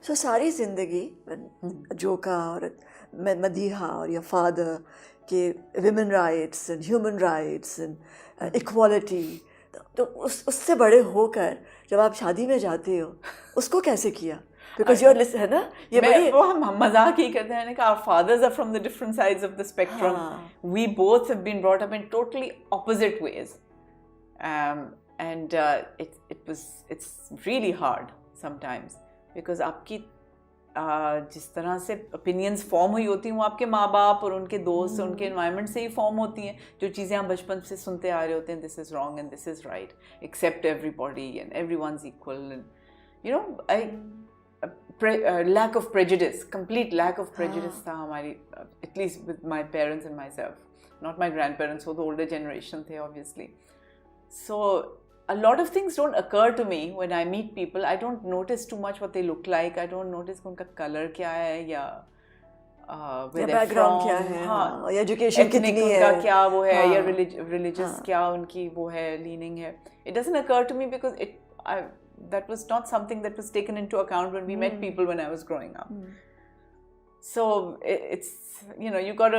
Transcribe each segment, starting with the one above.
So सारी ज़िंदगी जो का और मदीहा और your father के women rights and human rights and equality, तो उससे बड़े होकर जब आप शादी में जाते हो उसको कैसे किया? Because you're listening, है ना, ये बड़ी वो हम मजाक ही करते हैं कि our fathers are from the different sides of the spectrum. We both have been brought up in totally opposite ways, and it's really hard sometimes because आपकी जिस तरह से opinions form हुई होती हैं वो आपके माँ बाप और उनके दोस्त और उनके environment से ही form होती हैं. जो चीज़ें आप बचपन से सुनते आ रहे होते हैं, this is wrong and this is right, accept everybody and everyone's equal, and you know, lack of prejudice, complete lack of prejudice था हमारी, at least with my parents and myself, not my grandparents, वो तो older generation थे obviously. So a lot of things don't occur to me when I meet people. I don't notice too much what they look like. I don't notice उनका color क्या है या where they're background from, क्या है, हाँ, या education कितनी है, उनका क्या वो है, या religious क्या उनकी वो है, leaning है. It doesn't occur to me because that was not something that was taken into account when we met people when I was growing up. So it's, you know, you've got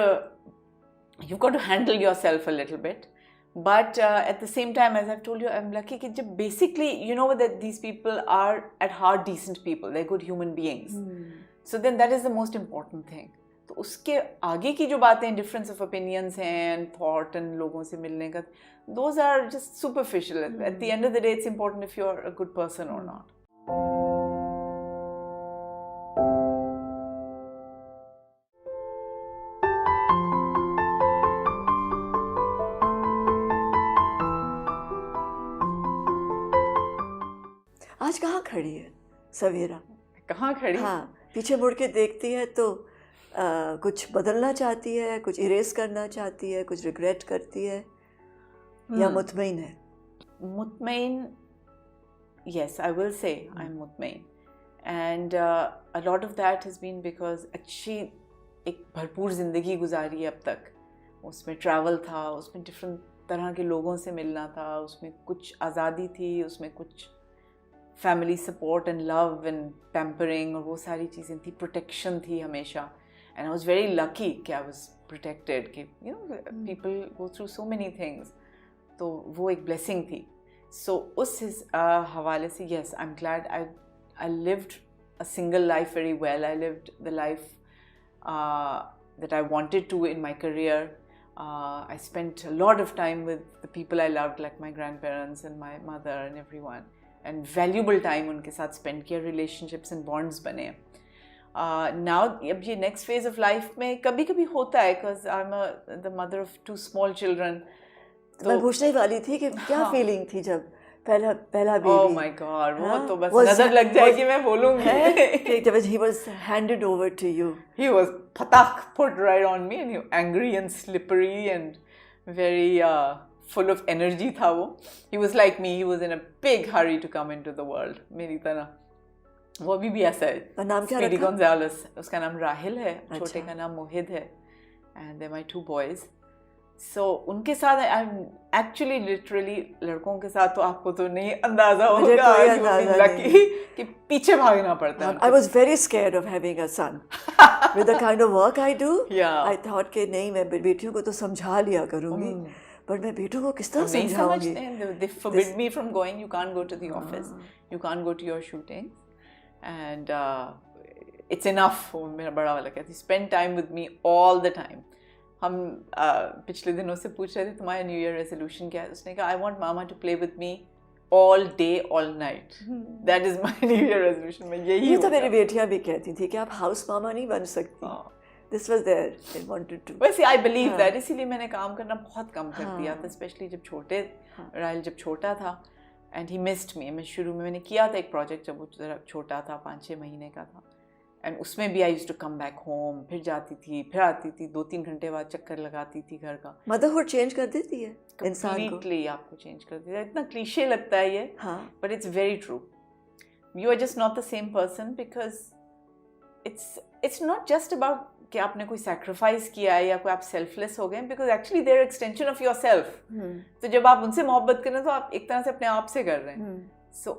to handle yourself a little bit. But at the same time, as I've told you, I'm lucky that basically, you know, that these people are at heart decent people. They're good human beings. So then that is the most important thing. तो उसके आगे की जो बातें, difference of opinions हैं, and thought and लोगों से मिलने का, those are just superficial. At the end of the day, it's important if you're a good person or not. आज कहाँ खड़ी है सवेरा? कहाँ खड़ी? हाँ, पीछे मुड़ के देखती है तो कुछ बदलना चाहती है, कुछ इरेज करना चाहती है, कुछ रिग्रेट करती है, या मुतमईन है? मुतमईन, yes, I will say I'm मुतमईन, and a lot of that has been because अच्छी एक भरपूर ज़िंदगी गुजारी है अब तक. उसमें ट्रैवल था, उसमें डिफरेंट तरह के लोगों से मिलना था, उसमें कुछ आज़ादी थी, उसमें कुछ family support and love and pampering और वो सारी चीज़ें थी, प्रोटेक्शन थी हमेशा. And I was very lucky कि आई वाज प्रोटेक्टेड, कि you know people go through so many things, तो वो एक ब्लेसिंग थी. सो उस हवाले से yes, I am glad I lived a single life very well. I lived the life that I wanted to in my career. I spent a lot of time with the people I loved, like my grandparents and my mother and everyone. And valuable time उनके साथ spend किया, relationships and bonds बने. Now अब ये next phase of life में कभी कभी होता है, because I'm the mother of 2 small children. मैं पूछने वाली थी कि क्या फीलिंग थी जब पहला बेबी? Oh my God, वो तो बस नजर लग जाएगी मैं बोलूँगी. He was handed over to you. He was patak put right on me, and he was angry and slippery and very full of energy था वो. He was like me. He was in a big hurry to come into the world. मेरी तरह. वो अभी भी ऐसा है. नाम क्या Speedy रखा? Gonzalez. उसका नाम राहिल है. छोटे का नाम मोहिद है. And they're my 2 boys. So उनके साथ I'm actually literally लड़कों के साथ तो आपको तो नहीं अंदाजा होगा कि पीछे भागना पड़ता है. I was very scared of having a son. With the kind of work I do, I thought कि नहीं, मैं बेटियों को तो समझा लिया करूँगी, पर मैं बेटों को किस तरह समझाऊंगी? They forbid me from going. You can't go to the office. You can't go to your shootings. And it's enough. मेरा बड़ा वाला कहती, spend time with me all the time. हम पिछले दिनों से पूछ रहे थे तुम्हारा न्यू ईयर रेजोल्यूशन क्या है. उसने कहा I want mama to play with me all day all night. That is my new year resolution. मैं यही ये तो मेरी बेटियां भी कहती थी कि आप हाउस मामा नहीं बन सकती. This was there. They wanted to. वैसे I believe that. इसीलिए मैंने काम करना बहुत कम कर दिया था, स्पेशली जब छोटे राहिल जब छोटा था. And he missed me. मैं शुरू में मैंने किया था एक प्रोजेक्ट जब वो जरा छोटा था, 5-6 महीने का था. एंड उसमें भी I used to come back home, फिर जाती थी, फिर आती थी, 2-3 घंटे बाद चक्कर लगाती थी घर का. मदरहुड चेंज कर देती है इंसान को. कंप्लीटली आपको चेंज कर देती है. इतना क्लीशे लगता है ये, but it's very true. You are just not the same person, because it's not just about कि आपने कोई सैक्रिफाइस किया है या कोई आप सेल्फलेस हो गए, because actually they're extension of your self. तो जब आप उनसे मोहब्बत करें तो आप एक तरह से अपने आप से कर रहे हैं. सो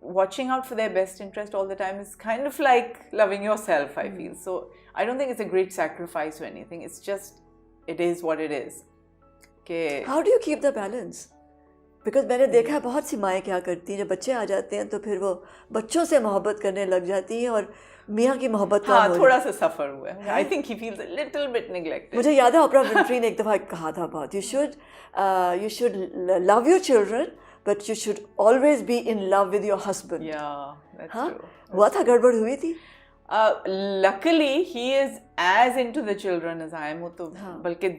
watching out for their best interest all the time is kind of like loving yourself, I feel. So I don't think it's a great sacrifice or anything. It's just, it is what it is. Okay. How do you keep the balance? Because मैंने देखा है बहुत सी माएँ क्या करती हैं, जब बच्चे आ जाते हैं तो फिर वो बच्चों से मोहब्बत करने लग जाती हैं और मियाँ की मोहब्बत हाँ, थोड़ा सा सफ़र हुआ है. I think he feels a little bit neglected. मुझे याद है ऑपरा विंफ्री ने एक दफ़ा कहा था बहुत, you should love your children, but you should always be in love with your husband. Yeah, that's हाँ? true. हुआ था, गड़बड़ हुई थी? Luckily, he is as into the children as I am. वो तो बल्कि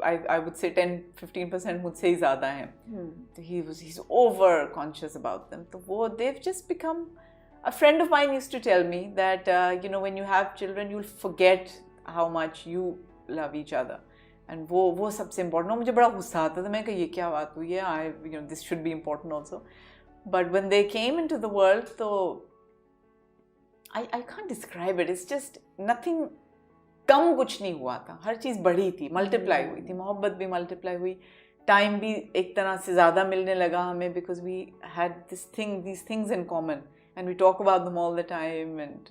I would say 10-15% मुझसे ही ज़्यादा हैं. He's over conscious about them. तो वो they've just become. A friend of mine used to tell me that when you have children, you'll forget how much you love each other. And वो सबसे important. और मुझे बड़ा गुस्सा आता था. मैं कहा ये क्या बात हुई है? This should be important also. But when they came into the world, तो I can't describe it. It's just nothing. कम कुछ नहीं हुआ था. हर चीज़ बढ़ी थी, मल्टीप्लाई हुई थी. मोहब्बत भी मल्टीप्लाई हुई. टाइम भी एक तरह से ज़्यादा मिलने लगा हमें, because we had these things in common. And we talk about them all the time, and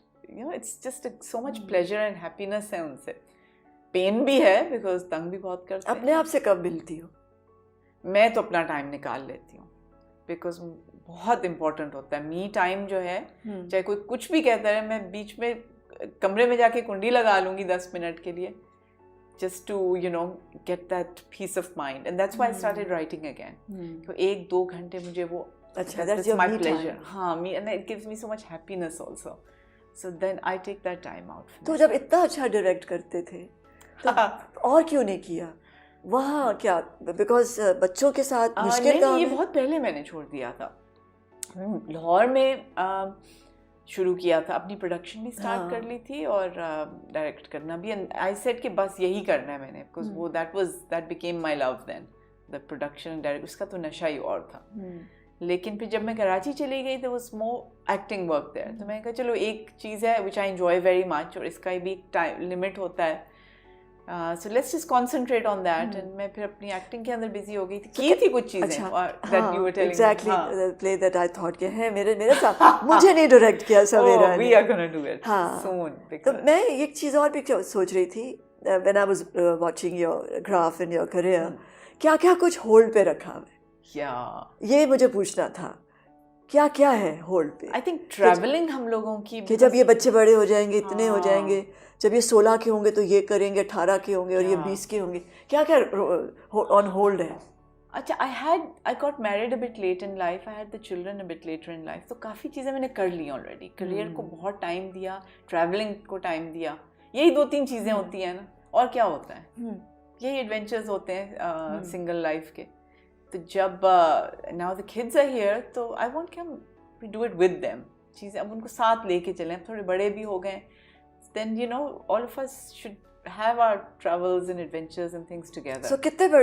it's just so much pleasure and happiness है उनसे. Pain भी है because तंग भी बहुत करते हैं. अपने आप से कब मिलती हो? मैं तो अपना टाइम निकाल लेती हूँ, because बहुत important होता है. Me time जो है, चाहे कोई कुछ भी कहता है, मैं बीच में कमरे में जाके कुंडी लगा लूँगी 10 मिनट के लिए, just to get that peace of mind. And that's why I started writing again. तो 1-2 घंटे मुझे वो that's your my me pleasure. time. हाँ, me, and it gives me so much happiness also. So then I take that time out. तो जब इतना अच्छा direct करते थे तो और क्यों नहीं किया? वहाँ क्या, बिकॉज बच्चों के साथ मुश्किल काम ये है? बहुत पहले मैंने छोड़ दिया था. लाहौर में शुरू किया था, अपनी प्रोडक्शन भी स्टार्ट कर ली थी और डायरेक्ट करना भी. एंड आई सेड कि बस यही करना है मैंने, बिकॉज वो that became my love then, the production and direct. उसका तो नशा ही और था. लेकिन फिर जब मैं कराची चली गई तो was more acting work there. तो मैंने कहा चलो एक चीज़ है which I enjoy very much, और इसका भी एक टाइम लिमिट होता है. So let's just concentrate on that. And मैं फिर अपनी एक्टिंग के अंदर बिजी हो गई थी. की थी कुछ चीज़ें that you were telling. Exactly play that I thought के है मेरे साथ मुझे नहीं डायरेक्ट किया सवेरा ने. We are gonna do it soon. तो मैं एक चीज़ और भी सोच रही थी when I was watching your graph in your career, क्या क्या कुछ होल्ड पे रखा है? ये मुझे पूछना था, क्या क्या है होल्ड पे? आई थिंक ट्रैवलिंग हम लोगों की, कि जब ये बच्चे बड़े हो जाएंगे, इतने हो जाएंगे, जब ये 16 के होंगे तो ये करेंगे, 18 के होंगे और ये 20 के होंगे, क्या क्या ऑन होल्ड है? अच्छा, I got married a bit late in life. I had the children a bit later in life. तो काफ़ी चीज़ें मैंने कर ली ऑलरेडी. करियर को बहुत टाइम दिया, ट्रैवलिंग को टाइम दिया. यही 2-3 चीज़ें होती हैं ना, और क्या होता है? यही एडवेंचर्स होते हैं सिंगल लाइफ के. तो जब now the kids are here, तो आई वांट कि हम we do it with them. चीज़ें अब उनको साथ लेके चलें. थोड़े बड़े भी हो गए, then all of us should have our travels and adventures and things together. So कितने बड़े